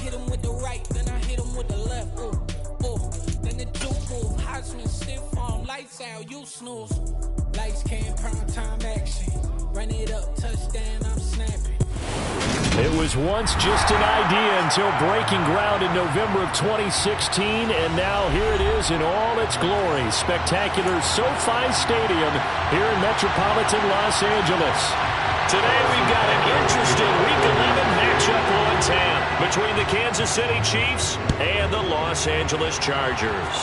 hit him with the right, then I hit him with the left. Then the juke move, Heisman, stiff arm, lights out, you snooze. Lights came, prime time action. Run it up, touchdown, I'm snapping. It was once just an idea until breaking ground in November of 2016, and now here it is in all its glory. Spectacular SoFi Stadium here in metropolitan Los Angeles. Today we've got an interesting Week 11 matchup on tap between the Kansas City Chiefs and the Los Angeles Chargers.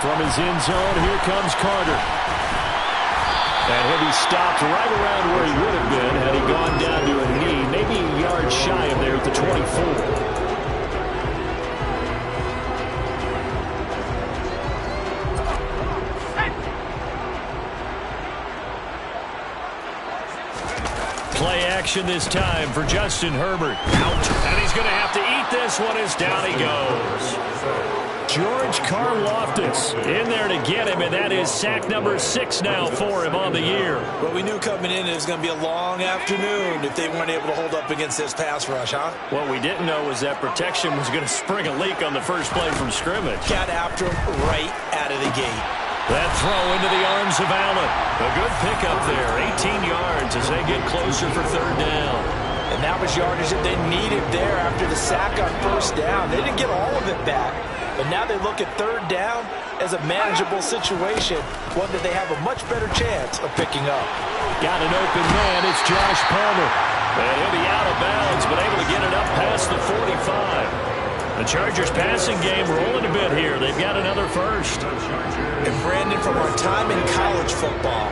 From his end zone, here comes Carter. And he'll be stopped right around where he would have been had he gone down to a knee, maybe a yard shy of there at the 24. Play action this time for Justin Herbert. Out. And he's going to have to eat this one as down he goes. George Karlaftis in there to get him, and that is sack number 6 now for him on the year. Well, we knew coming in it was going to be a long afternoon if they weren't able to hold up against this pass rush, huh? What we didn't know was that protection was going to spring a leak on the first play from scrimmage. Got after him right out of the gate. That throw into the arms of Allen. A good pickup there, 18 yards as they get closer for third down. And that was yardage that they needed there after the sack on first down. They didn't get all of it back. But now they look at third down as a manageable situation, one that they have a much better chance of picking up. Got an open man, it's Josh Palmer. And he'll be out of bounds, but able to get it up past the 45. The Chargers passing game rolling a bit here. They've got another first. And Brandon, from our time in college football,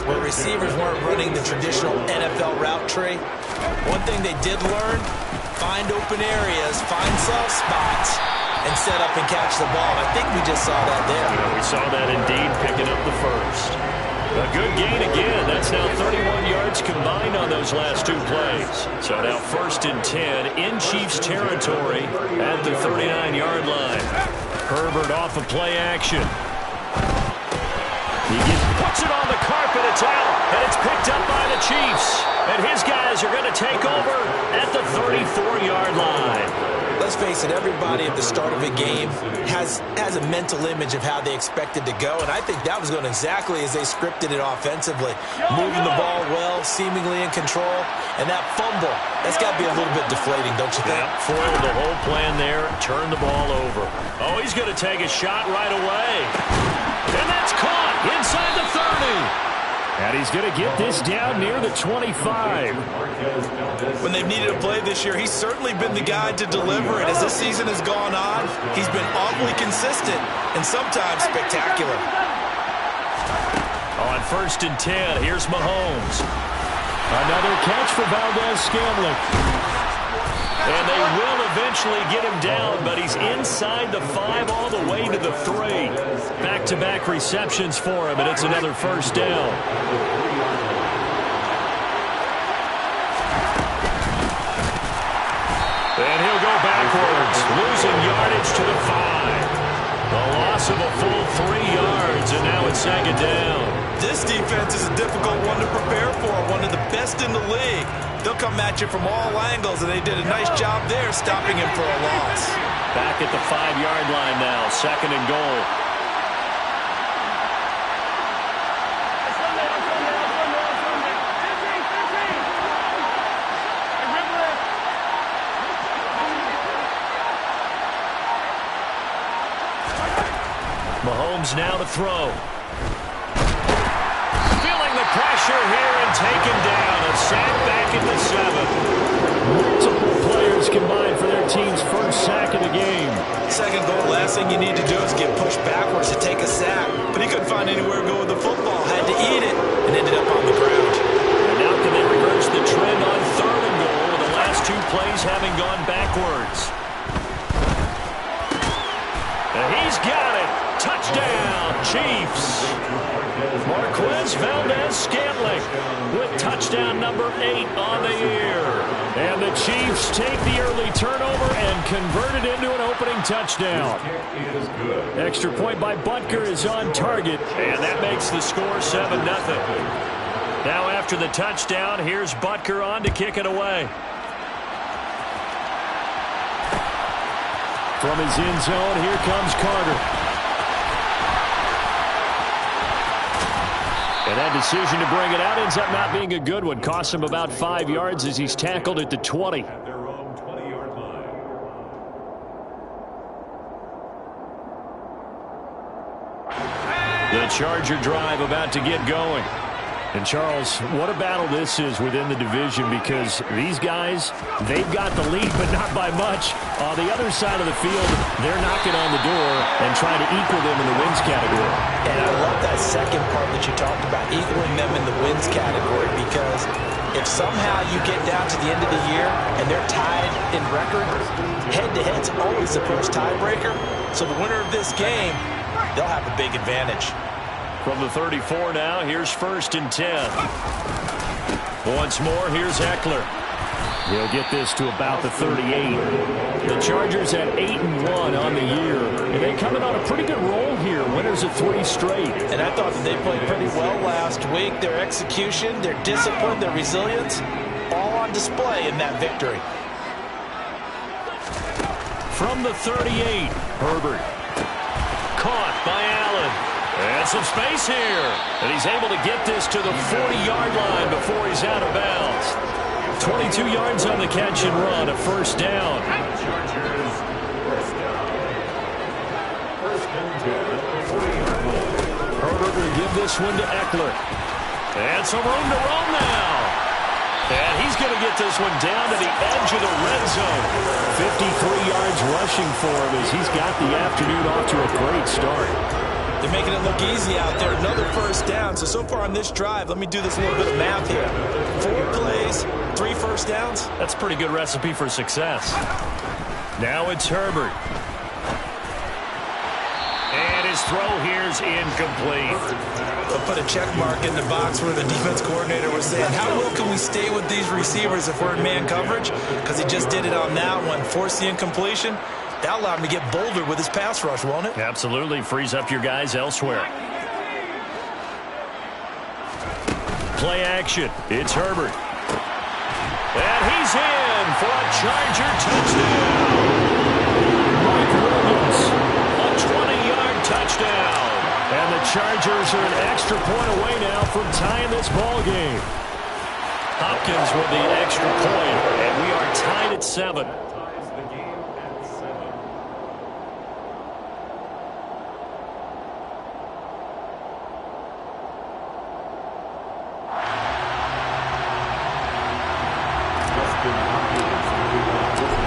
where receivers weren't running the traditional NFL route tree, one thing they did learn, find open areas, find soft spots, and set up and catch the ball. I think we just saw that there. Yeah, we saw that indeed, picking up the first. A good gain again. That's now 31 yards combined on those last 2 plays. So now 1st and 10 in Chiefs territory at the 39-yard line. Herbert off of play action. He puts it on the carpet. It's out, and it's picked up by the Chiefs. And his guys are going to take over at the 34-yard line. Let's face it, everybody at the start of a game has a mental image of how they expect it to go, and I think that was going exactly as they scripted it offensively. Moving the ball well, seemingly in control, and that fumble, that's got to be a little bit deflating, don't you think? Yeah, foiled the whole plan there, turn the ball over. Oh, he's going to take a shot right away. And that's caught inside the 30. And he's going to get this down near the 25. When they've needed a play this year, he's certainly been the guy to deliver it. As this season has gone on, he's been awfully consistent and sometimes spectacular. On 1st and 10, here's Mahomes. Another catch for Valdes-Scantling. And they will eventually get him down, but he's inside the 5 all the way to the 3. Back-to-back receptions for him, and it's another first down. And he'll go backwards, losing yardage to the 5. A loss of a full 3 yards, and now it's second down. This defense is a difficult one to prepare for, one of the best in the league. They'll come at you from all angles, and they did a nice job there stopping him for a loss. Back at the 5-yard line now, 2nd and goal. Mahomes now to throw. Feeling the pressure here and taken down. A sack back in the 7. Multiple players combined for their team's first sack of the game. Second goal, last thing you need to do is get pushed backwards to take a sack. But he couldn't find anywhere to go with the football. Had to eat it and ended up on the ground. And now can they reverse the trend on 3rd and goal with the last 2 plays having gone backwards? And he's got it. Touchdown, Chiefs. Marquez Valdes-Scantling with touchdown number 8 on the year. And the Chiefs take the early turnover and convert it into an opening touchdown. Extra point by Butker is on target, and that makes the score 7-0. Now after the touchdown, here's Butker on to kick it away. From his end zone, here comes Carter. And that decision to bring it out ends up not being a good one. Costs him about 5 yards as he's tackled at the 20. The Charger drive about to get going. And, Charles, what a battle this is within the division, because these guys, they've got the lead, but not by much. On the other side of the field, they're knocking on the door and trying to equal them in the wins category. And I love that second part that you talked about, equaling them in the wins category, because if somehow you get down to the end of the year and they're tied in record, head-to-head's always the first tiebreaker. So the winner of this game, they'll have a big advantage. From the 34 now, here's 1st and 10. Once more, here's Eckler. He'll get this to about the 38. The Chargers at 8-1 on the year. And they coming on a pretty good roll here. Winners of 3 straight. And I thought that they played pretty well last week. Their execution, their discipline, their resilience, all on display in that victory. From the 38, Herbert. Caught by Allen. And some space here. And he's able to get this to the 40-yard line before he's out of bounds. 22 yards on the catch and run, a 1st down. Herbert will give this one to Eckler. And some room to roam now. And he's going to get this one down to the edge of the red zone. 53 yards rushing for him as he's got the afternoon off to a great start. They're making it look easy out there. Another 1st down. So far on this drive, let me do this little bit of math here. 4 plays, 3 1st downs. That's a pretty good recipe for success. Now it's Herbert. And his throw here's incomplete. They'll put a check mark in the box where the defense coordinator was saying, how well can we stay with these receivers if we're in man coverage? Because he just did it on that one. Forced the incompletion. That allowed him to get bolder with his pass rush, won't it? Absolutely. Frees up your guys elsewhere. Play action. It's Herbert. And he's in for a Charger touchdown. Mike Williams, a 20-yard touchdown. And the Chargers are an extra point away now from tying this ball game. Hopkins with the extra point, and we are tied at 7.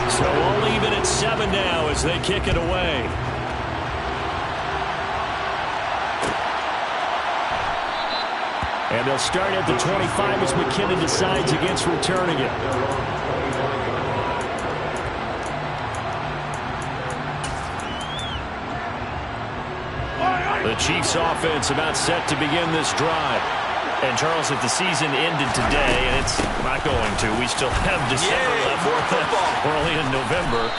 So all even at 7 now as they kick it away. And they'll start at the 25 as McKinnon decides against returning it. The Chiefs offense about set to begin this drive. And, Charles, if the season ended today, and it's not going to, we still have December left. We're only in November.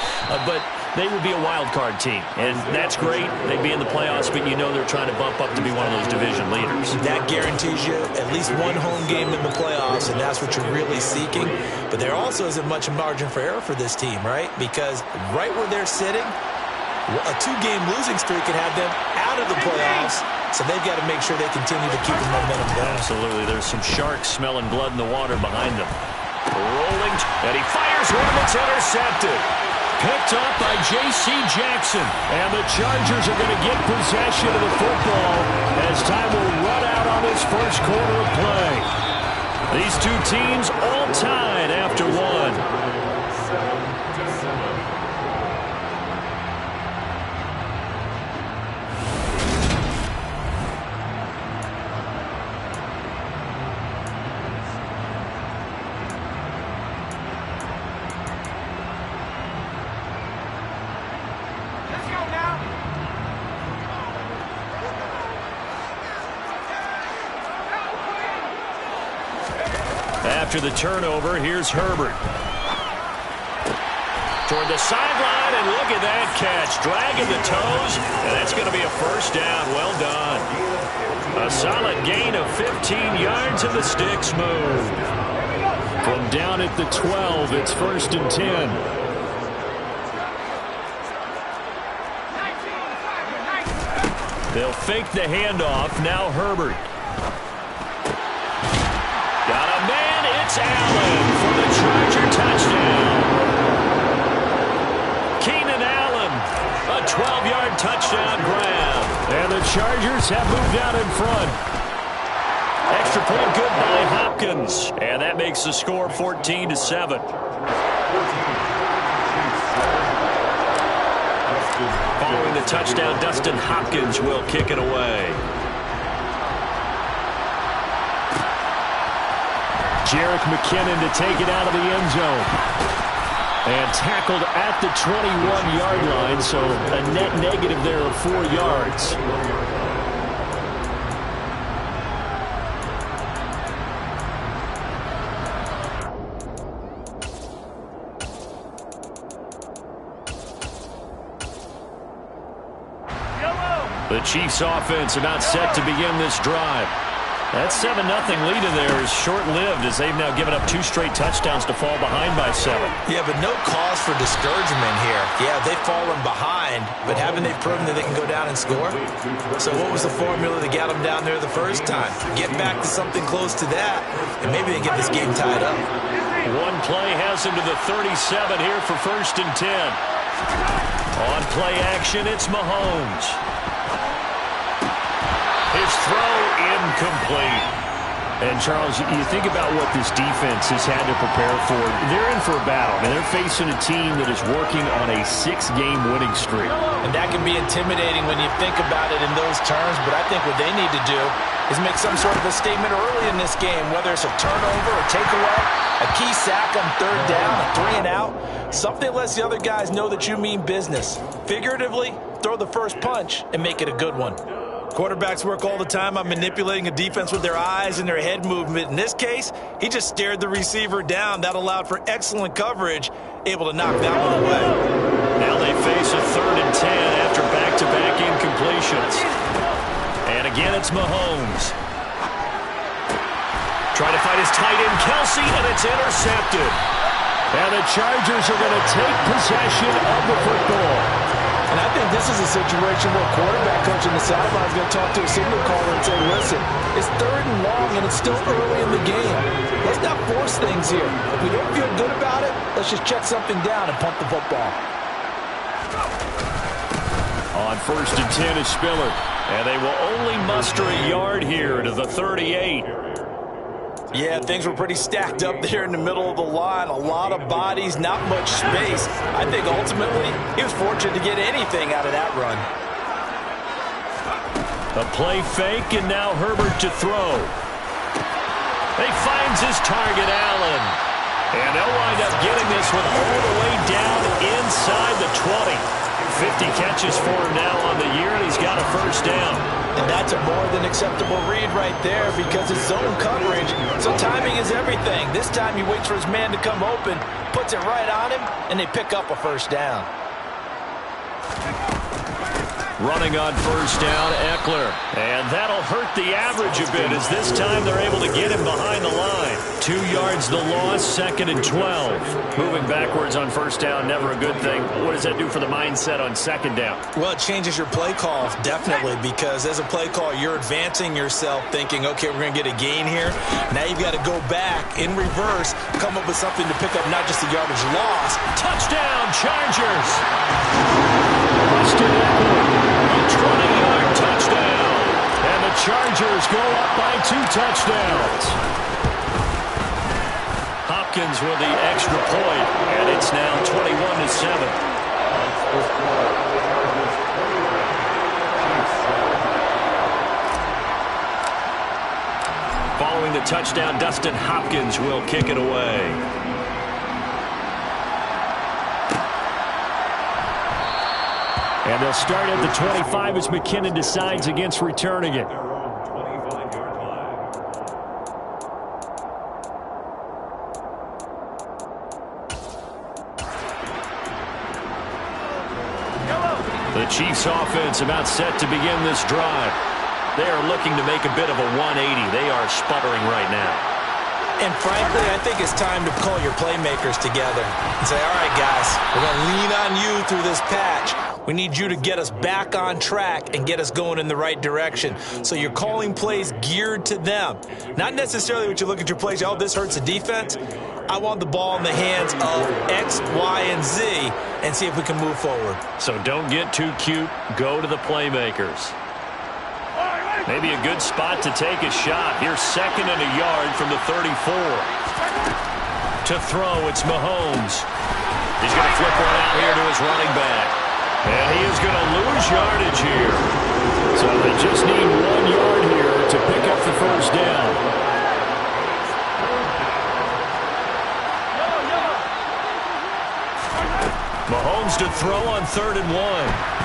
But they would be a wild card team. And that's great. They'd be in the playoffs, but you know they're trying to bump up to be one of those division leaders. That guarantees you at least one home game in the playoffs, and that's what you're really seeking. But there also isn't much margin for error for this team, right? Because right where they're sitting, a 2-game losing streak could have them out of the playoffs. So they've got to make sure they continue to keep the momentum going. Absolutely. There's some sharks smelling blood in the water behind them. Rolling, and he fires one that's intercepted. Picked up by J.C. Jackson. And the Chargers are going to get possession of the football as time will run out on this first quarter of play. These two teams all tied after 1. After the turnover, here's Herbert. Toward the sideline, and look at that catch. Dragging the toes, and that's going to be a 1st down. Well done. A solid gain of 15 yards, and the sticks move. From down at the 12, it's 1st and 10. They'll fake the handoff. Now Herbert. Got a man. It's Allen for the Charger touchdown. Keenan Allen, a 12-yard touchdown grab. And the Chargers have moved out in front. Extra point good by Hopkins. And that makes the score 14-7. Following the touchdown, Dustin Hopkins will kick it away. Jerick McKinnon to take it out of the end zone. And tackled at the 21-yard line, so a net negative there of 4 yards. The Chiefs offense about set to begin this drive. That 7-0 lead in there is short-lived as they've now given up 2 straight touchdowns to fall behind by 7. Yeah, but no cause for discouragement here. Yeah, they've fallen behind, but haven't they proven that they can go down and score? So what was the formula that got them down there the first time? Get back to something close to that, and maybe they get this game tied up. One play has him to the 37 here for 1st and 10. On play action, it's Mahomes. His throw incomplete. And, Charles, you think about what this defense has had to prepare for. They're in for a battle, and they're facing a team that is working on a 6-game winning streak. And that can be intimidating when you think about it in those terms, but I think what they need to do is make some sort of a statement early in this game, whether it's a turnover, a takeaway, a key sack on 3rd down, a 3-and-out. Something lets the other guys know that you mean business. Figuratively, throw the first punch and make it a good one. Quarterbacks work all the time on manipulating a defense with their eyes and their head movement. In this case, he just stared the receiver down. That allowed for excellent coverage, able to knock that one away. Now they face a 3rd and 10 after back-to-back incompletions. And again, it's Mahomes. Trying to find his tight end, Kelsey, and it's intercepted. And the Chargers are going to take possession of the football. And I think this is a situation where quarterback coach on the sideline is going to talk to a signal caller and say, listen, it's 3rd and long and it's still early in the game. Let's not force things here. If we don't feel good about it, let's just check something down and punt the football. On 1st and 10 is Spiller. And they will only muster a yard here to the 38. Yeah, things were pretty stacked up there in the middle of the line. A lot of bodies, not much space. I think ultimately he was fortunate to get anything out of that run. A play fake, and now Herbert to throw. He finds his target, Allen. And they'll wind up getting this one all the way down inside the 20. 50 catches for him now on the year, and he's got a 1st down. And that's a more than acceptable read right there because it's zone coverage, so timing is everything. This time he waits for his man to come open, puts it right on him, and they pick up a 1st down. Running on 1st down, Eckler. And that'll hurt the average a bit as this time they're able to get him behind the line. 2 yards the loss, 2nd and 12. Moving backwards on 1st down, never a good thing. What does that do for the mindset on 2nd down? Well, it changes your play call, definitely, because as a play call, you're advancing yourself thinking, okay, we're going to get a gain here. Now you've got to go back in reverse, come up with something to pick up not just the yardage loss. Touchdown, Chargers! Austin Eckler. 20-yard touchdown. And the Chargers go up by 2 touchdowns. Hopkins with the extra point, and it's now 21-7. Following the touchdown, Dustin Hopkins will kick it away. And they'll start at the 25 as McKinnon decides against returning it. The Chiefs offense about set to begin this drive. They are looking to make a bit of a 180. They are sputtering right now. And frankly, I think it's time to call your playmakers together and say, all right, guys, we're going to lean on you through this patch. We need you to get us back on track and get us going in the right direction. So you're calling plays geared to them. Not necessarily what you look at your plays, oh, this hurts the defense. I want the ball in the hands of X, Y, and Z and see if we can move forward. So don't get too cute. Go to the playmakers. Maybe a good spot to take a shot. Here's 2nd and a yard from the 34. To throw, it's Mahomes. He's going to flip one out here to his running back. And he is going to lose yardage here. So they just need 1 yard here to pick up the first down. Mahomes to throw on 3rd and 1.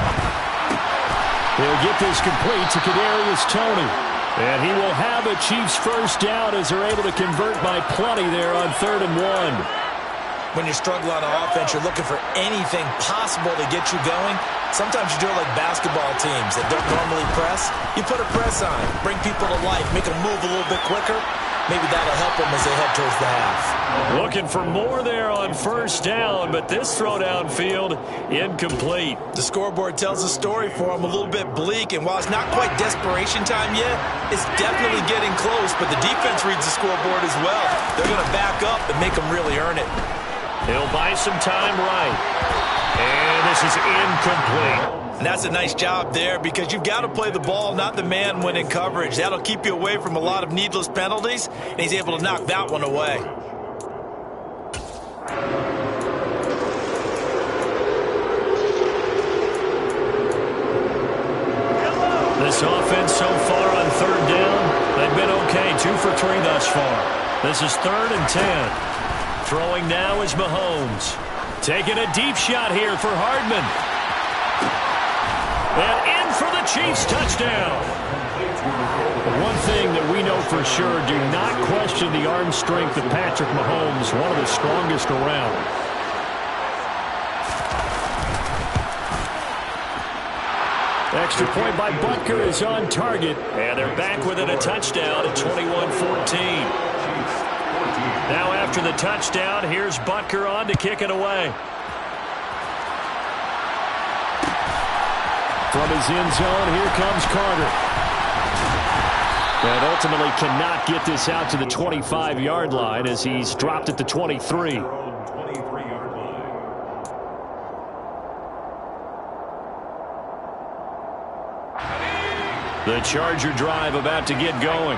He'll get this complete to Kadarius Toney. And he will have a Chiefs first down as they're able to convert by plenty there on 3rd and 1. When you struggle on offense, you're looking for anything possible to get you going. Sometimes you do it like basketball teams that don't normally press. You put a press on, bring people to life, make them move a little bit quicker. Maybe that'll help them as they head towards the half. Looking for more there on first down, but this throw downfield incomplete. The scoreboard tells a story for them, a little bit bleak, and while it's not quite desperation time yet, it's definitely getting close, but the defense reads the scoreboard as well. They're going to back up and make them really earn it. He'll buy some time right. And this is incomplete. And that's a nice job there because you've got to play the ball, not the man when in coverage. That'll keep you away from a lot of needless penalties, and he's able to knock that one away. This offense so far on 3rd down, they've been okay. 2 for 3 thus far. This is 3rd and 10. Throwing now is Mahomes. Taking a deep shot here for Hardman. And in for the Chiefs touchdown. One thing that we know for sure, do not question the arm strength of Patrick Mahomes, one of the strongest around. Extra point by Butker is on target, and they're back within a touchdown at 21-14. Now after the touchdown, here's Butker on to kick it away. From his end zone, here comes Carter. And ultimately cannot get this out to the 25-yard line as he's dropped at the 23. The Charger drive about to get going.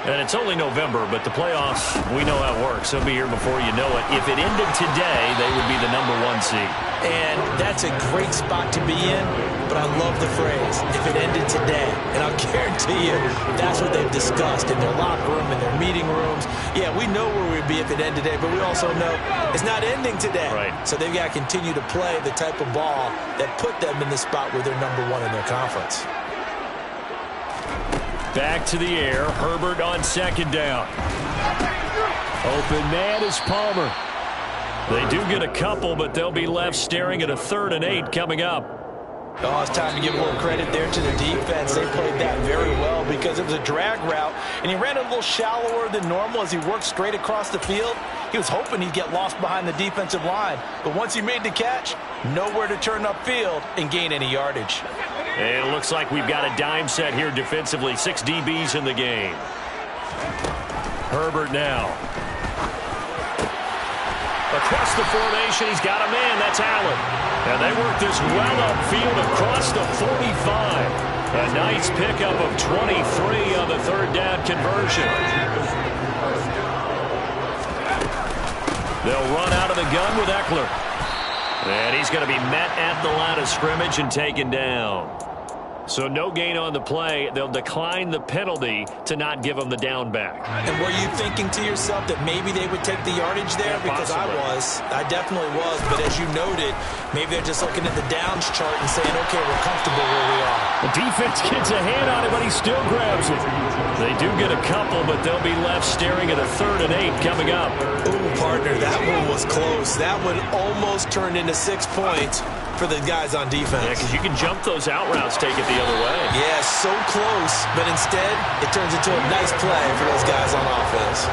And it's only November, but the playoffs, we know how it works. They'll be here before you know it. If it ended today, they would be the #1 seed. And that's a great spot to be in, but I love the phrase, if it ended today. And I'll guarantee you, that's what they've discussed in their locker room, in their meeting rooms. Yeah, we know where we'd be if it ended today, but we also know it's not ending today. Right. So they've got to continue to play the type of ball that put them in the spot where they're #1 in their conference. Back to the air. Herbert on 2nd down. Open man is Palmer. They do get a couple, but they'll be left staring at a 3rd and 8 coming up. Oh, it's time to give a little credit there to the defense. They played that very well because it was a drag route, and he ran a little shallower than normal as he worked straight across the field. He was hoping he'd get lost behind the defensive line, but once he made the catch, nowhere to turn upfield and gain any yardage. And it looks like we've got a dime set here defensively. 6 DBs in the game. Herbert now. Across the formation, he's got a man. That's Allen. And they work this well upfield across the 45. A nice pickup of 23 on the 3rd down conversion. They'll run out of the gun with Eckler. And he's going to be met at the line of scrimmage and taken down. So no gain on the play. They'll decline the penalty to not give him the down back. And were you thinking to yourself that maybe they would take the yardage there? Yeah, because possibly. I definitely was. But as you noted, maybe they're just looking at the downs chart and saying, okay, we're comfortable where we are. The defense gets a hand on it, but he still grabs it. They do get a couple, but they'll be left staring at a 3rd and 8 coming up. Ooh, partner, that one was close. That one almost turned into 6 points for the guys on defense. Yeah, because you can jump those out routes, take it the other way. Yeah, so close, but instead, it turns into a nice play for those guys on offense.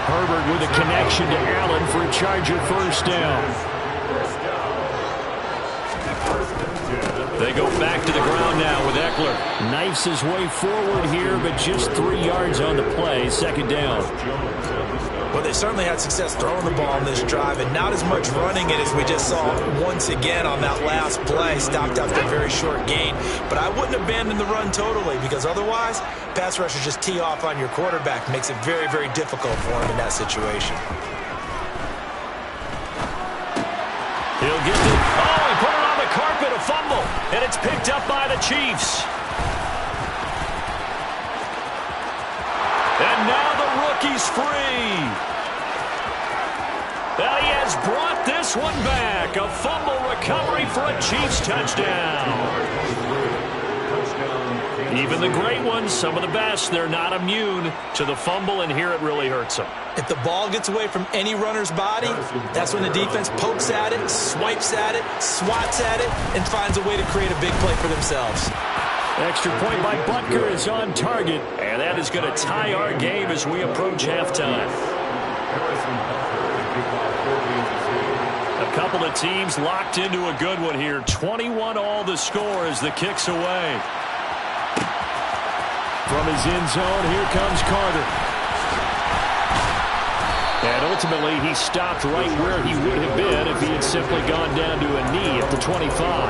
Herbert with a connection to Allen for a Charger first down. They go back to the ground now with Eckler. Knifes his way forward here, but just 3 yards on the play. Second down. Well, they certainly had success throwing the ball on this drive, and not as much running it as we just saw once again on that last play. Stopped after a very short gain. But I wouldn't abandon the run totally, because otherwise, pass rushers just tee off on your quarterback. Makes it very, very difficult for him in that situation. He'll get it. Oh, he put it on the carpet, a fumble, and it's picked up by the Chiefs. And now the rookie's free. And he has brought this one back. A fumble recovery for a Chiefs touchdown. Even the great ones, some of the best, they're not immune to the fumble, and here it really hurts them. If the ball gets away from any runner's body, that's when the defense pokes at it, swipes at it, swats at it, and finds a way to create a big play for themselves. Extra point by Butker is on target, and that is going to tie our game as we approach halftime. A couple of teams locked into a good one here. 21 all the score as the kick's away. From his end zone, here comes Carter. And ultimately, he stopped right where he would have been if he had simply gone down to a knee at the 25.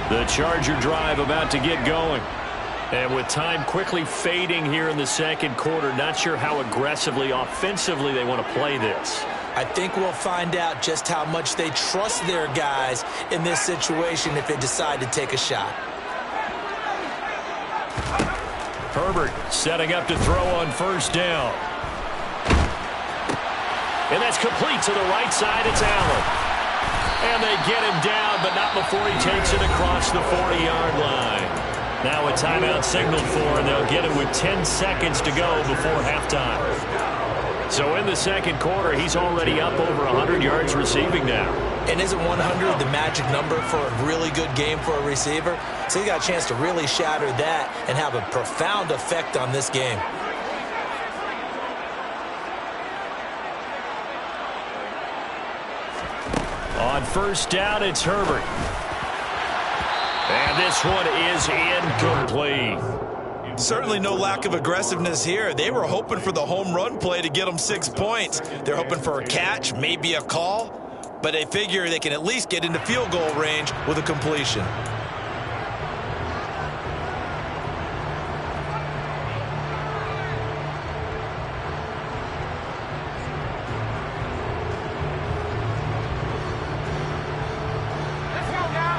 The Charger drive about to get going. And with time quickly fading here in the second quarter, not sure how aggressively, offensively they want to play this. I think we'll find out just how much they trust their guys in this situation if they decide to take a shot. Herbert setting up to throw on first down. And that's complete to the right side. It's Allen. And they get him down, but not before he takes it across the 40-yard line. Now a timeout signaled for, and they'll get it with 10 seconds to go before halftime. So in the second quarter, he's already up over 100 yards receiving now. And isn't 100 the magic number for a really good game for a receiver? So he got a chance to really shatter that and have a profound effect on this game. On first down, it's Herbert. And this one is incomplete. Certainly no lack of aggressiveness here. They were hoping for the home run play to get them 6 points. They're hoping for a catch, maybe a call, but they figure they can at least get into field goal range with a completion.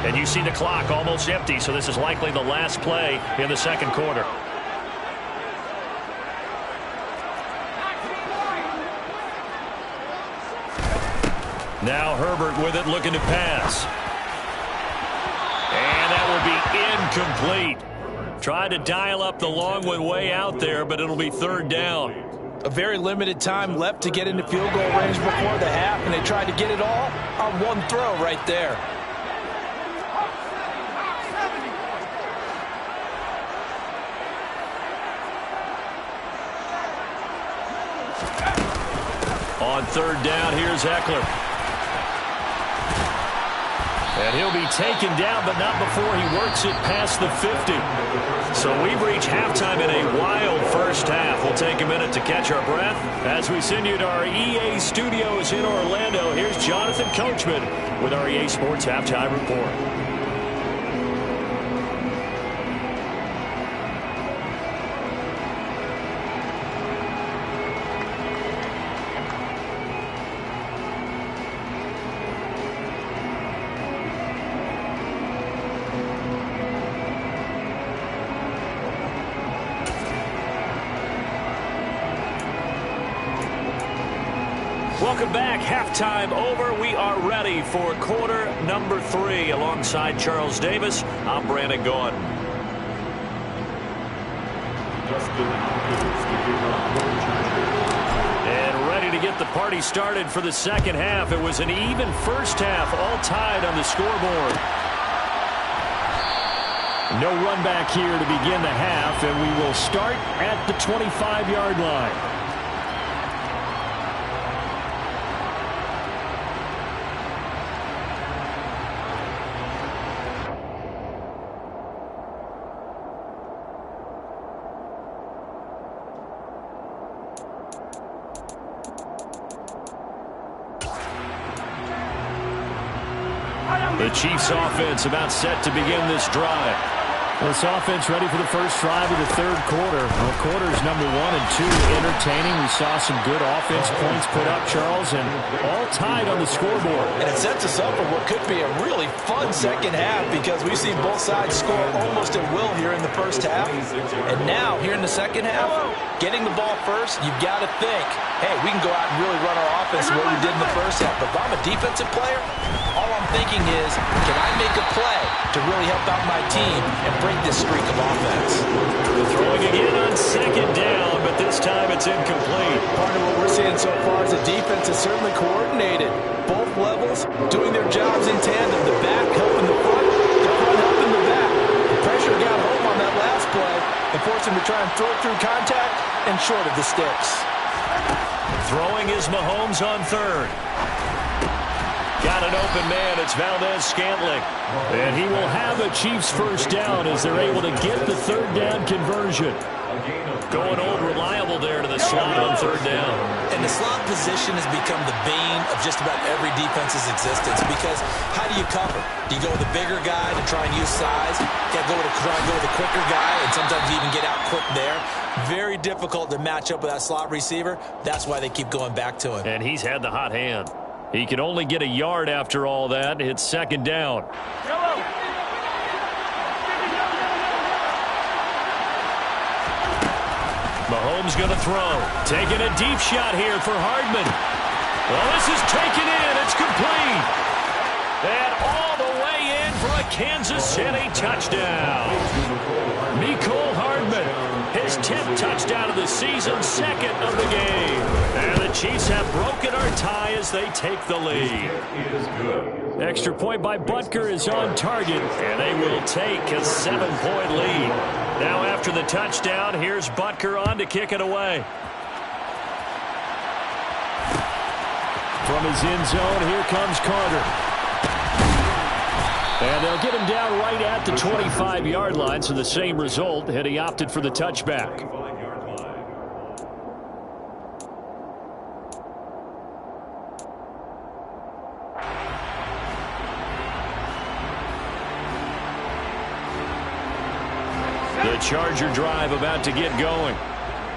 And you see the clock almost empty, so this is likely the last play in the second quarter. Now Herbert with it, looking to pass. And that will be incomplete. Tried to dial up the long one way out there, but it'll be third down. A very limited time left to get into field goal range before the half, and they tried to get it all on one throw right there. On third down, here's Eckler. And he'll be taken down, but not before he works it past the 50. So we've reached halftime in a wild first half. We'll take a minute to catch our breath as we send you to our EA studios in Orlando. Here's Jonathan Coachman with our EA Sports Halftime Report. Welcome back. Halftime over. We are ready for quarter number 3. Alongside Charles Davis, I'm Brandon Gaudin. And ready to get the party started for the second half. It was an even first half, all tied on the scoreboard. No run back here to begin the half, and we will start at the 25-yard line. The Chiefs offense about set to begin this drive. This offense ready for the first drive of the third quarter. Well, quarters number 1 and 2 entertaining. We saw some good offense points put up, Charles, and all tied on the scoreboard. And it sets us up for what could be a really fun second half because we've seen both sides score almost at will here in the first half. And now, here in the second half, getting the ball first, you've got to think, hey, we can go out and really run our offense the way we did in the first half. But if I'm a defensive player, all I'm thinking is, can I make a play to really help out my team and break this streak of offense? Throwing again on second down, but this time it's incomplete. Part of what we're seeing so far is the defense is certainly coordinated. Both levels doing their jobs in tandem. The back helping the front helping the back. The pressure got home on that last play and forced him to try and throw through contact and short of the sticks. Throwing is Mahomes on third. Got an open man. It's Valdez-Scantling. And he will have a Chiefs first down as they're able to get the third down conversion. Going old reliable there to the slot on third down. And the slot position has become the bane of just about every defense's existence because how do you cover? Do you go with a bigger guy to try and use size? Try and go with a quicker guy and sometimes even get out quick there. Very difficult to match up with that slot receiver. That's why they keep going back to him. And he's had the hot hand. He can only get a yard after all that. It's second down. Mahomes going to throw. Taking a deep shot here for Hardman. Well, this is taken in. It's complete. And all the way in for a Kansas City touchdown. Mecole Hardman, his 10th touchdown of the season, second of the game. And the Chiefs have broken our tie as they take the lead. Extra point by Butker is on target, and they will take a 7-point lead. Now after the touchdown, here's Butker on to kick it away. From his end zone, here comes Carter. And they'll get him down right at the 25-yard line, so the same result had he opted for the touchback. The Charger drive about to get going.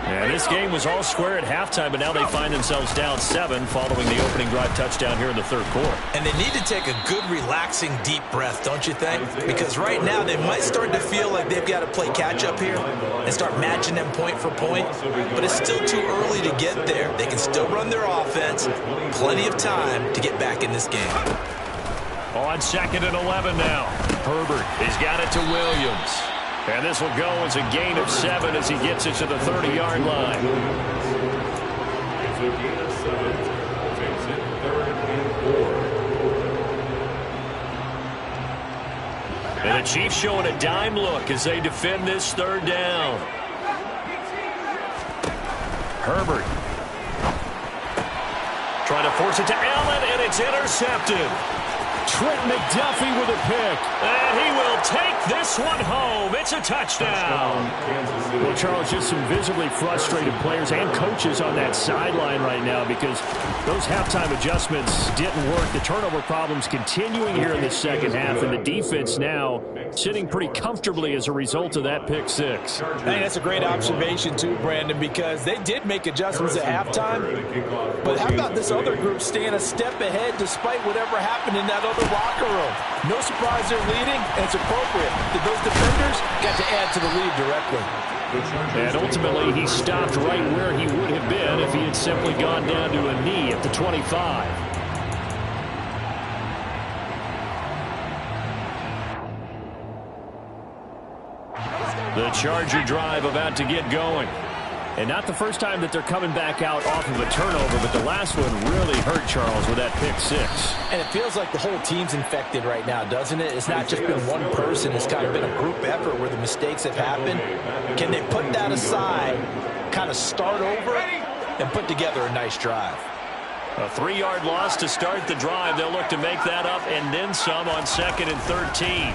And this game was all square at halftime, but now they find themselves down 7 following the opening drive touchdown here in the third quarter. And they need to take a good, relaxing, deep breath, don't you think? Because right now they might start to feel like they've got to play catch-up here and start matching them point for point. But it's still too early to get there. They can still run their offense. Plenty of time to get back in this game. On 2nd and 11 now. Herbert has got it to Williams. And this will go as a gain of 7 as he gets it to the 30-yard line. It's a gain of 7. Takes it 3rd and 4. And the Chiefs showing a dime look as they defend this third down. Herbert. Trying to force it to Allen, and it's intercepted. Trent McDuffie with a pick. And he will take this one home. It's a touchdown. Well, Charles, just some visibly frustrated players and coaches on that sideline right now because those halftime adjustments didn't work. The turnover problems continuing here in the second half, and the defense now sitting pretty comfortably as a result of that pick six. I think that's a great observation too, Brandon, because they did make adjustments at halftime. But how about this other group staying a step ahead despite whatever happened in that other locker room? No surprise they're leading, and it's appropriate that those defenders got to add to the lead directly. And ultimately, he stopped right where he would have been if he had simply gone down to a knee at the 25. The Charger drive about to get going. And not the first time that they're coming back out off of a turnover, but the last one really hurt Charles with that pick six. And it feels like the whole team's infected right now, doesn't it? It's not just been one person. It's kind of been a group effort where the mistakes have happened. Can they put that aside, kind of start over, and put together a nice drive? A 3-yard loss to start the drive. They'll look to make that up and then some on 2nd and 13.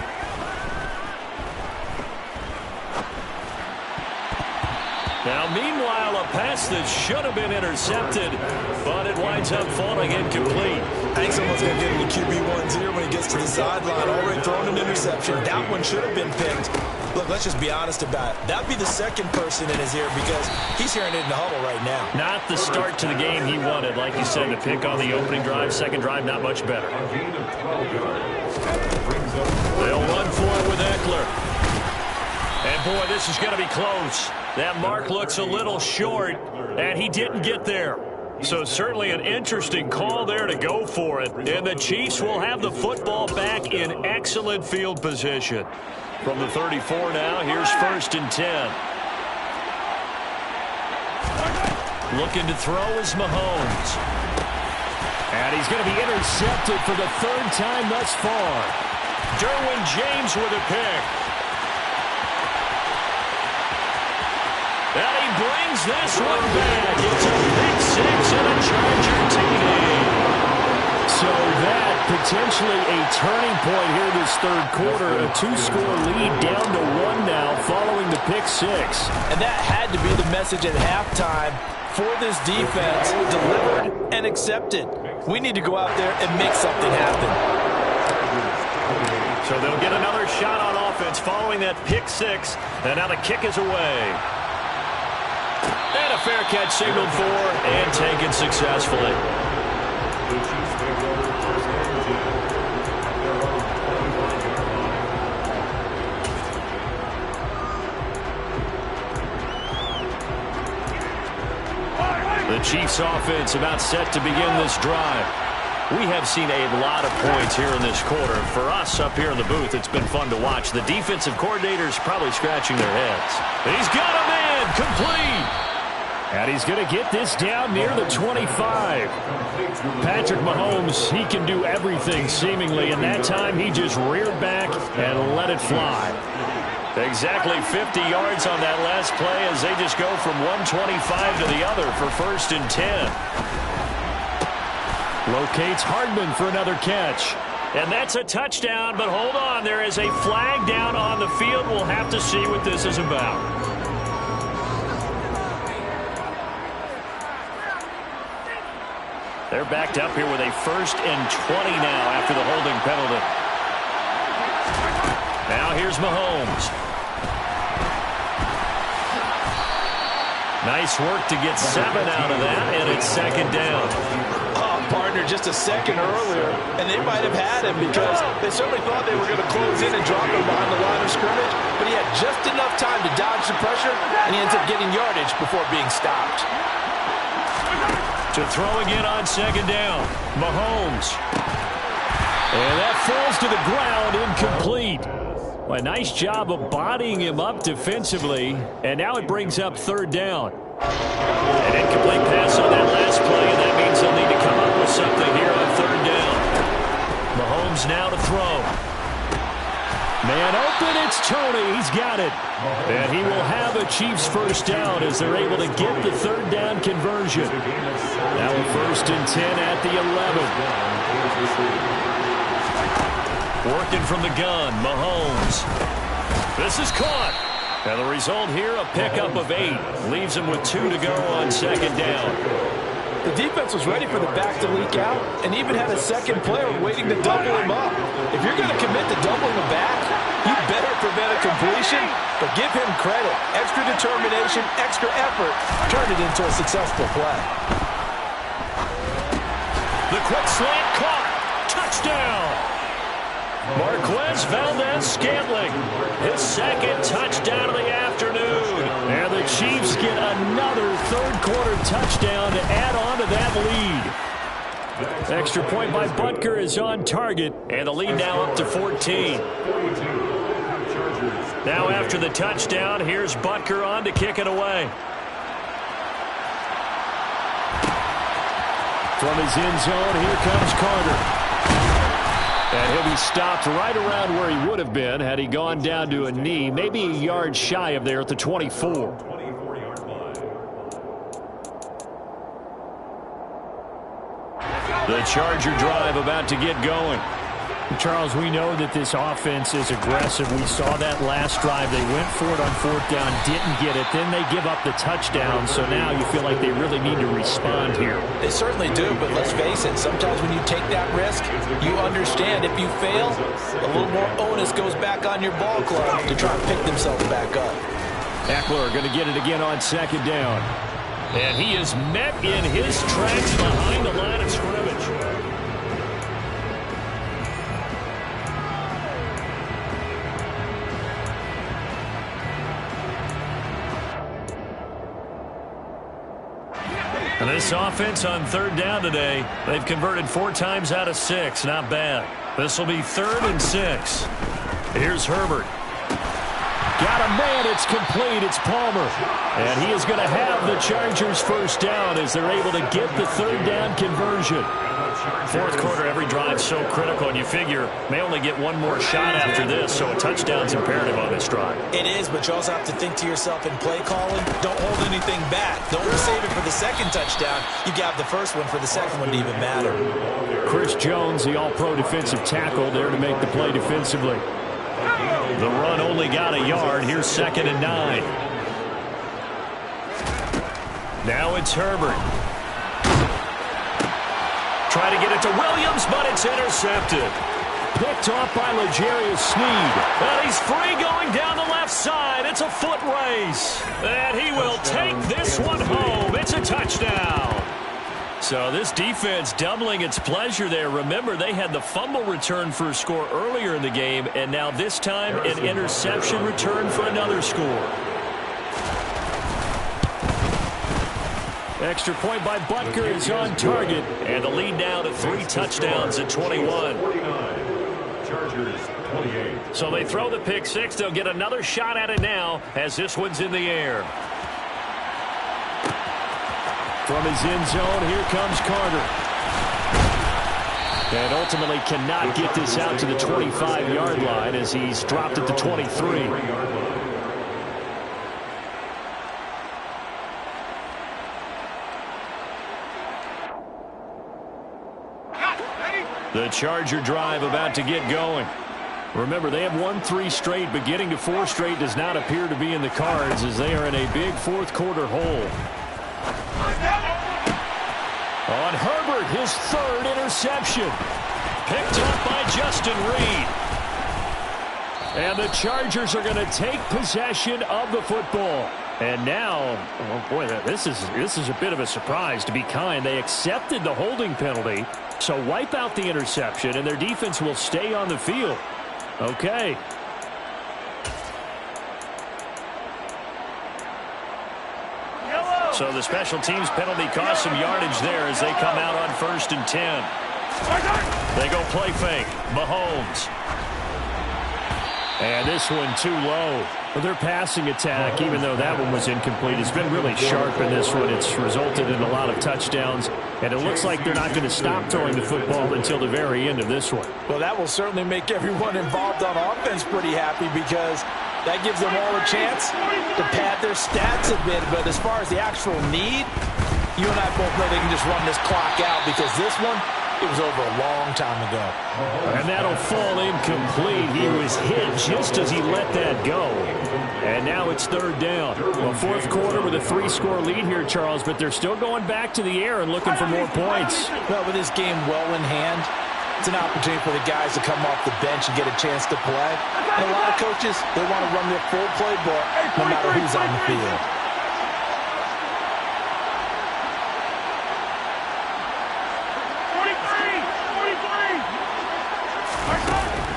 Now, meanwhile, a pass that should have been intercepted, but it winds up falling incomplete. I think someone's going to get into QB1's ear when he gets to the sideline. Already thrown an interception. That one should have been picked. Look, let's just be honest about it. That'd be the second person in his ear because he's hearing it in the huddle right now. Not the start to the game he wanted. Like you said, the pick on the opening drive, second drive, not much better. They'll run for it with Eckler. And, boy, this is going to be close. That mark looks a little short, and he didn't get there. So certainly an interesting call there to go for it. And the Chiefs will have the football back in excellent field position. From the 34 now, here's 1st and 10. Looking to throw is Mahomes. And he's going to be intercepted for the 3rd time thus far. Derwin James with a pick. And he brings this one back. It's a pick six and a Charger TD. So that potentially a turning point here this 3rd quarter. A 2-score lead down to 1 now following the pick six. And that had to be the message at halftime for this defense. Delivered and accepted. We need to go out there and make something happen. So they'll get another shot on offense following that pick six. And now the kick is away. And a fair catch signaled for and taken successfully. The Chiefs offense about set to begin this drive. We have seen a lot of points here in this quarter. For us up here in the booth, it's been fun to watch. The defensive coordinators probably scratching their heads. He's got a man complete. And he's going to get this down near the 25. Patrick Mahomes, he can do everything seemingly, and that time he just reared back and let it fly. Exactly 50 yards on that last play as they just go from 125 to the other for 1st and 10. Locates Hardman for another catch. And that's a touchdown, but hold on, there is a flag down on the field. We'll have to see what this is about. They're backed up here with a 1st and 20 now after the holding penalty. Now here's Mahomes. Nice work to get 7 out of that, and it's 2nd down. Partner just a second earlier, and they might have had him because they certainly thought they were going to close in and drop him behind the line of scrimmage, but he had just enough time to dodge the pressure, and he ends up getting yardage before being stopped. To throw again on 2nd down, Mahomes. And that falls to the ground, incomplete. Well, a nice job of bodying him up defensively, and now it brings up 3rd down. An incomplete pass on that last play, and that means they'll need to come up with something here on 3rd down. Mahomes now to throw. Man open, it's Tony. He's got it. And he will have a Chiefs 1st down as they're able to get the 3rd down conversion. Now a 1st and 10 at the 11. Working from the gun, Mahomes. This is caught. And the result here, a pickup of 8. Leaves him with 2 to go on 2nd down. The defense was ready for the back to leak out and even had a second player waiting to double him up. If you're going to commit to doubling the back, you better prevent a completion, but give him credit. Extra determination, extra effort, turned it into a successful play. The quick slant caught. Touchdown. Marquez Valdez-Scantling, his 2nd touchdown of the afternoon. And the Chiefs get another 3rd quarter touchdown to add on to that lead. Extra point by Butker is on target, and the lead now up to 14. Now after the touchdown, here's Butker on to kick it away. From his end zone, here comes Carter. And he'll be stopped right around where he would have been had he gone down to a knee, maybe a yard shy of there at the 24. The Charger drive about to get going. Charles, we know that this offense is aggressive. We saw that last drive. They went for it on fourth down, didn't get it. Then they give up the touchdown. So now you feel like they really need to respond here. They certainly do, but let's face it. Sometimes when you take that risk, you understand if you fail, a little more onus goes back on your ball club to try and pick themselves back up. Eckler going to get it again on second down. And he is met in his tracks behind the line of scrimmage. And this offense on third down today, they've converted 4 times out of 6. Not bad. This will be 3rd and 6. Here's Herbert. Got a man. It's complete. It's Palmer. And he is going to have the Chargers first down as they're able to get the third down conversion. Fourth quarter, every drive so critical, and you figure may only get one more shot after this, so a touchdown's imperative on this drive. It is, but you also have to think to yourself in play calling, don't hold anything back. Don't save it for the second touchdown. You got the first one for the second one to even matter. Chris Jones, the all-pro defensive tackle, there to make the play defensively. The run only got a yard. Here's 2nd and 9. Now it's Herbert. Try to get it to Williams, but it's intercepted. Picked off by L'Jarius Sneed. And he's free going down the left side. It's a foot race. And he will take this one home. It's a touchdown. So this defense doubling its pleasure there. Remember, they had the fumble return for a score earlier in the game, and now this time an interception return for another score. Extra point by Butker is on target, and the lead now to 3 touchdowns at 21. So they throw the pick 6. They'll get another shot at it now as this one's in the air. From his end zone, here comes Carter. And ultimately cannot get this out to the 25-yard line as he's dropped at the 23. The Charger drive about to get going. Remember, they have won 3 straight, but getting to 4 straight does not appear to be in the cards as they are in a big fourth quarter hole. On Herbert, his 3rd interception. Picked up by Justin Reed. And the Chargers are going to take possession of the football. And now, oh boy, this is a bit of a surprise, to be kind. They accepted the holding penalty, so wipe out the interception, and their defense will stay on the field. Okay. So the special teams penalty cost some yardage there as they come out on 1st and 10. They go play fake. Mahomes. And this one too low. But their passing attack, even though that one was incomplete, has been really sharp in this one. It's resulted in a lot of touchdowns, and it looks like they're not going to stop throwing the football until the very end of this one. Well, that will certainly make everyone involved on offense pretty happy because that gives them all a chance to pad their stats a bit. But as far as the actual need, you and I both know they can just run this clock out because this one, it was over a long time ago. And that'll fall incomplete. He was hit just as he let that go. And now it's 3rd down. Well, fourth quarter with a 3-score lead here, Charles, but they're still going back to the air and looking for more points. Well, with this game well in hand, it's an opportunity for the guys to come off the bench and get a chance to play. And a lot of coaches, they want to run their full playbook no matter who's on the field.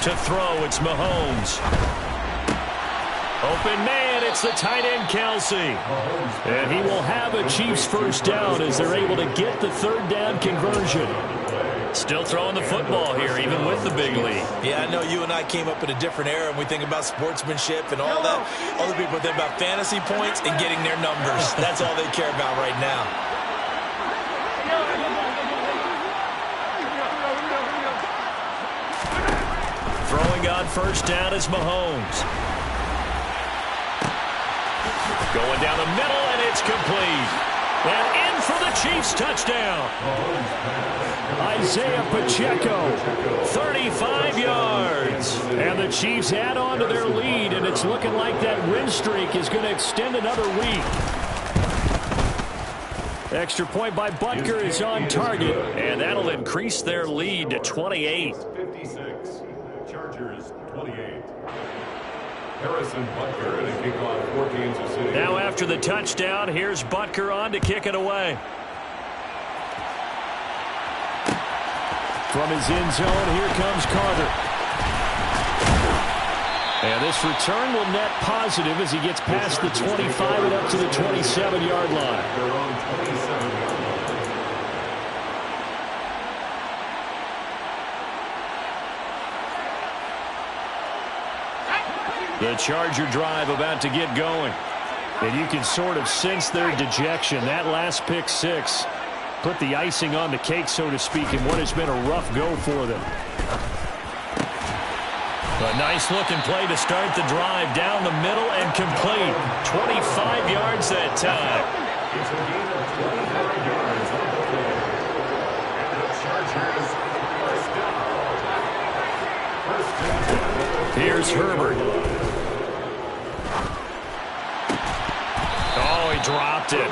To throw, it's Mahomes. Open man, it's the tight end, Kelsey. And he will have a Chiefs first down as they're able to get the 3rd down conversion. Still throwing the football here, even with the big lead. Yeah, I know you and I came up in a different era, and we think about sportsmanship and all that. Other people think about fantasy points and getting their numbers. That's all they care about right now. on first down is Mahomes. Going down the middle, and it's complete. And in for the Chiefs touchdown. Isaiah Pacheco, 35 yards. And the Chiefs add on to their lead, and it's looking like that win streak is going to extend another week. Extra point by Butker is on target, and that'll increase their lead to 28. 56, Chargers 28. Harrison Butker in a kickoff for Kansas City. Now after the touchdown, here's Butker on to kick it away. From his end zone, here comes Carter. And this return will net positive as he gets past the 25 and up to the 27-yard line. Their own 27-yard line. The Charger drive about to get going. And you can sort of sense their dejection. That last pick six put the icing on the cake, so to speak, in what has been a rough go for them. A nice-looking play to start the drive down the middle and complete. 25 yards that time. It's a gain of 25 yards on the play. And the Chargers first down. Here's Herbert. Oh, he dropped it.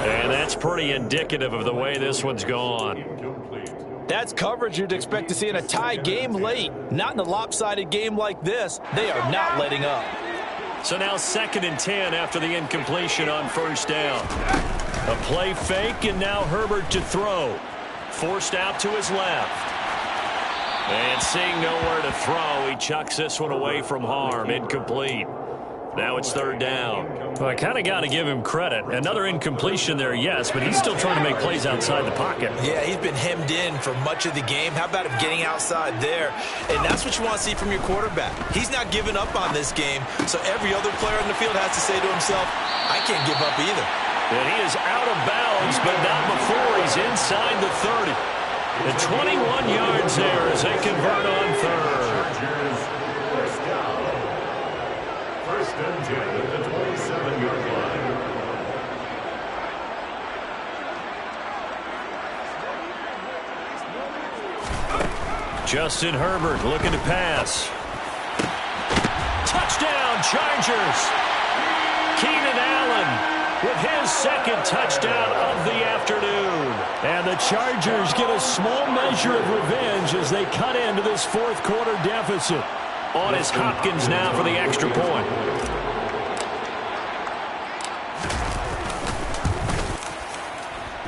And that's pretty indicative of the way this one's gone. Incomplete. That's coverage you'd expect to see in a tie game late. Not in a lopsided game like this. They are not letting up. So now 2nd and 10 after the incompletion on first down. A play fake, and now Herbert to throw. Forced out to his left. And seeing nowhere to throw, he chucks this one away from harm. Incomplete. Now it's 3rd down. Well, I kind of got to give him credit. Another incompletion there, yes, but he's still trying to make plays outside the pocket. Yeah, he's been hemmed in for much of the game. How about him getting outside there? And that's what you want to see from your quarterback. He's not giving up on this game, so every other player in the field has to say to himself, I can't give up either. And he is out of bounds, but not before he's inside the 30. The 21 yards there as they convert on 3rd. Chargers first down. First and 10 at the 27-yard line. Justin Herbert looking to pass. Touchdown, Chargers. Keenan Allen with his 2nd touchdown of the afternoon. And the Chargers get a small measure of revenge as they cut into this 4th quarter deficit. On is Hopkins now for the extra point.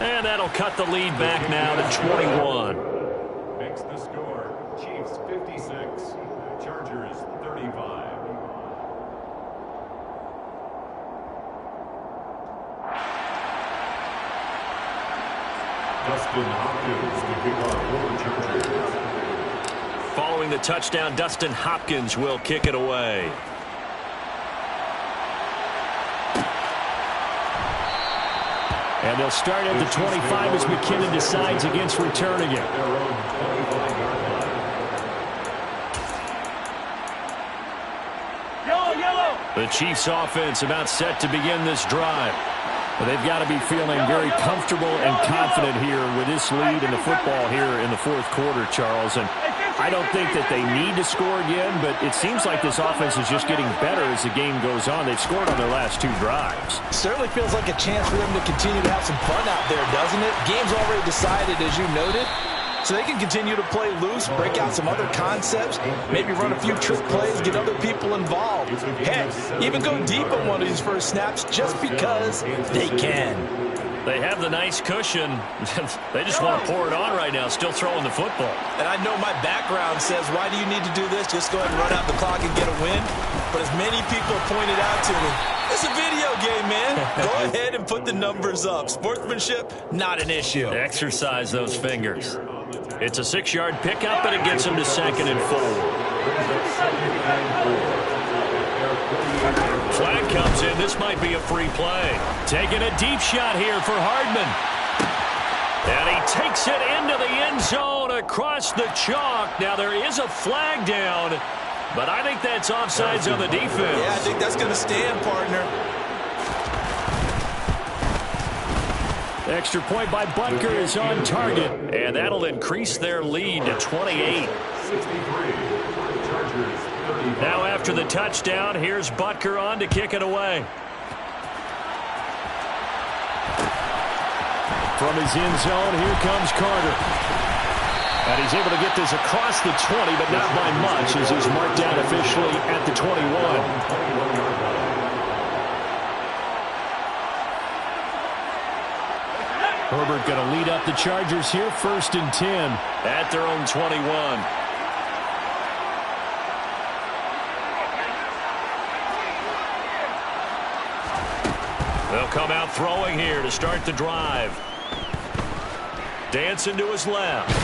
And that'll cut the lead back now to 21. Makes the score. Chiefs 56, Chargers 35. Dustin Hopkins to kick off for the Chargers. Following the touchdown, Dustin Hopkins will kick it away. And they'll start at the 25 as McKinnon decides against returning it. The Chiefs offense about set to begin this drive. But they've got to be feeling very comfortable and confident here with this lead in the football here in the 4th quarter, Charles. And I don't think that they need to score again, but it seems like this offense is just getting better as the game goes on. They've scored on their last 2 drives. Certainly feels like a chance for them to continue to have some fun out there, doesn't it? Game's already decided, as you noted. So they can continue to play loose, break out some other concepts, maybe run a few trick plays, get other people involved. Heck, even go deep on one of these first snaps just because they can. They have the nice cushion. They just want to pour it on right now, still throwing the football. And I know my background says, why do you need to do this? Just go ahead and run out the clock and get a win. But as many people pointed out to me, it's a video game, man. Go ahead and put the numbers up. Sportsmanship, not an issue. Exercise those fingers. It's a 6-yard pickup, and it gets them to 2nd and 4. Flag comes in. This might be a free play. Taking a deep shot here for Hardman. And he takes it into the end zone across the chalk. Now there is a flag down, But I think that's offsides on the defense. Yeah, I think that's going to stand, partner. Extra point by Butker is on target, and that'll increase their lead to 28. 63. Chargers 35. Now after the touchdown, here's Butker on to kick it away. From his end zone, here comes Carter. And he's able to get this across the 20, but not by much, as he's marked down officially at the 21. Herbert going to lead up the Chargers here, 1st and 10 at their own 21. They'll come out throwing here to start the drive. Dancing to his left.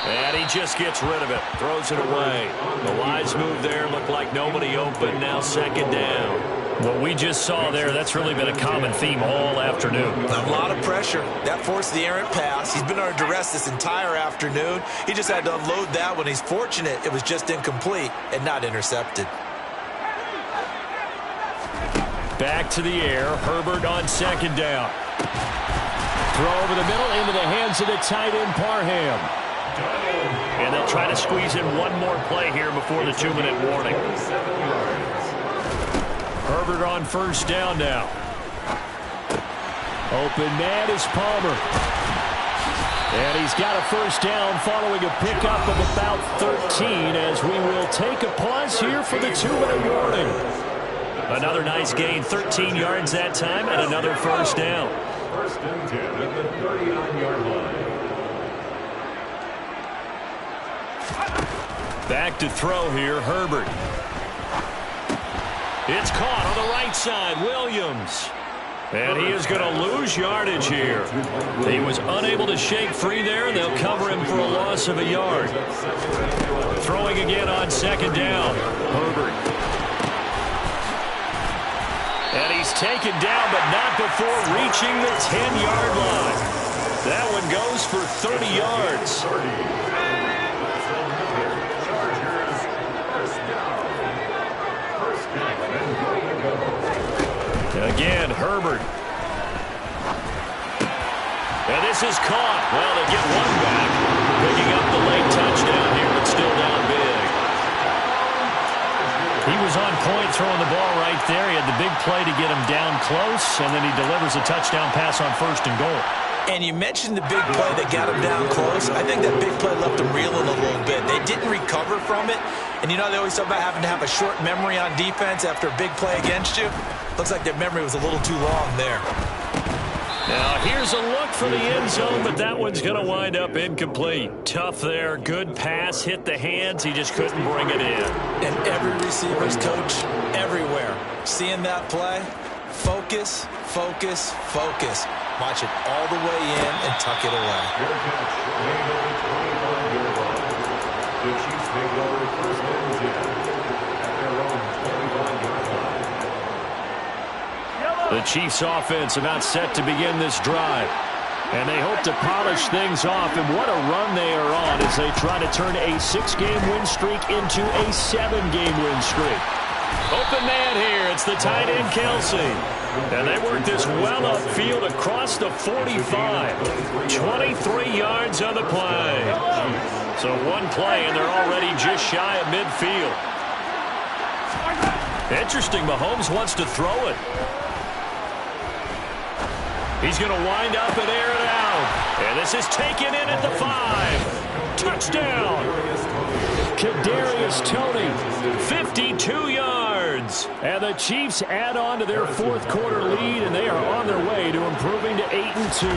And he just gets rid of it. Throws it away. The wise move there. Looked like nobody open. Now 2nd down. What we just saw there, that's really been a common theme all afternoon. A lot of pressure. That forced the errant pass. He's been under duress this entire afternoon. He just had to unload that one. He's fortunate it was just incomplete and not intercepted. Back to the air. Herbert on 2nd down. Throw over the middle into the hands of the tight end, Parham. And they'll try to squeeze in one more play here before the 2-minute warning. Herbert on 1st down now. Open man is Palmer. And he's got a 1st down following a pickup of about 13 as we will take a pause here for the 2-minute warning. Another nice gain, 13 yards that time, and another 1st down. 1st and 10 at the 39-yard line. Back to throw here, Herbert. It's caught on the right side, Williams. And he is going to lose yardage here. He was unable to shake free there, and they'll cover him for a loss of a yard. Throwing again on 2nd down, Herbert. And he's taken down, but not before reaching the 10-yard line. That one goes for 30 yards. Again, Herbert. And this is caught. Well, they get one back. Picking up the late touchdown here, but still down big. He was on point throwing the ball right there. He had the big play to get him down close, and then he delivers a touchdown pass on 1st and goal. And you mentioned the big play that got him down close. I think that big play left him reeling a little bit. They didn't recover from it. And you know, they always talk about having to have a short memory on defense after a big play against you. Looks like their memory was a little too long there. Now, here's a look for the end zone, but that one's going to wind up incomplete. Tough there. Good pass. Hit the hands. He just couldn't bring it in. And every receiver's coach everywhere. Seeing that play, focus, focus, focus. Watch it all the way in and tuck it away. Fair catch. Made at the 25-yard line. The Chiefs make over 1st and 10 at their own 25-yard line. The Chiefs offense about set to begin this drive. And they hope to polish things off. And what a run they are on as they try to turn a 6-game win streak into a 7-game win streak. Open man here. It's the tight end, Kelsey. And they work this well upfield across the 45. 23 yards on the play. So one play, and they're already just shy of midfield. Interesting, Mahomes wants to throw it. He's going to wind up and air it out. And this is taken in at the 5. Touchdown. Kadarius Toney, 52 yards. And the Chiefs add on to their 4th quarter lead, and they are on their way to improving to 8-2.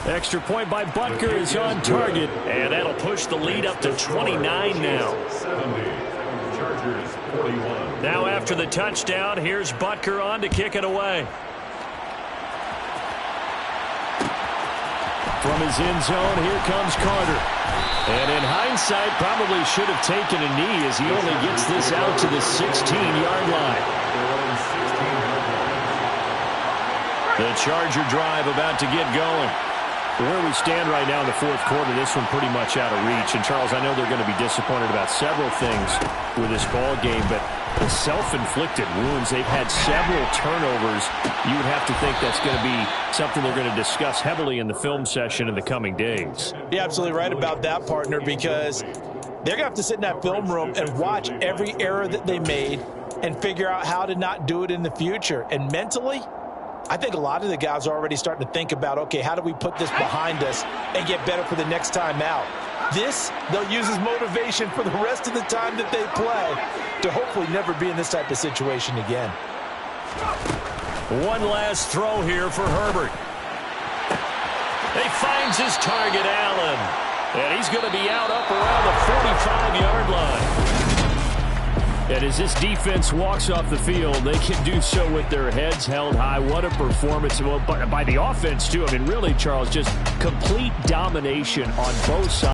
Extra point by Butker is on target, and that'll push the lead up to 29 now. 70. Chargers 41. Now after the touchdown, here's Butker on to kick it away. From his end zone, here comes Carter. And in hindsight, probably should have taken a knee as he only gets this out to the 16-yard line. The Charger drive about to get going. Where we stand right now in the fourth quarter, this one pretty much out of reach. And, Charles, I know they're going to be disappointed about several things with this ball game, but the self-inflicted wounds, they've had several turnovers. You would have to think that's going to be something they're going to discuss heavily in the film session in the coming days. You're absolutely right about that, partner, because they're going to have to sit in that film room and watch every error that they made and figure out how to not do it in the future. And mentally, I think a lot of the guys are already starting to think about, okay, how do we put this behind us and get better for the next time out? This, they'll use as motivation for the rest of the time that they play to hopefully never be in this type of situation again. One last throw here for Herbert. He finds his target, Allen. And he's going to be out up around the 45-yard line. And as this defense walks off the field, they can do so with their heads held high. What a performance. Well, by the offense, too. I mean, really, Charles, just complete domination on both sides.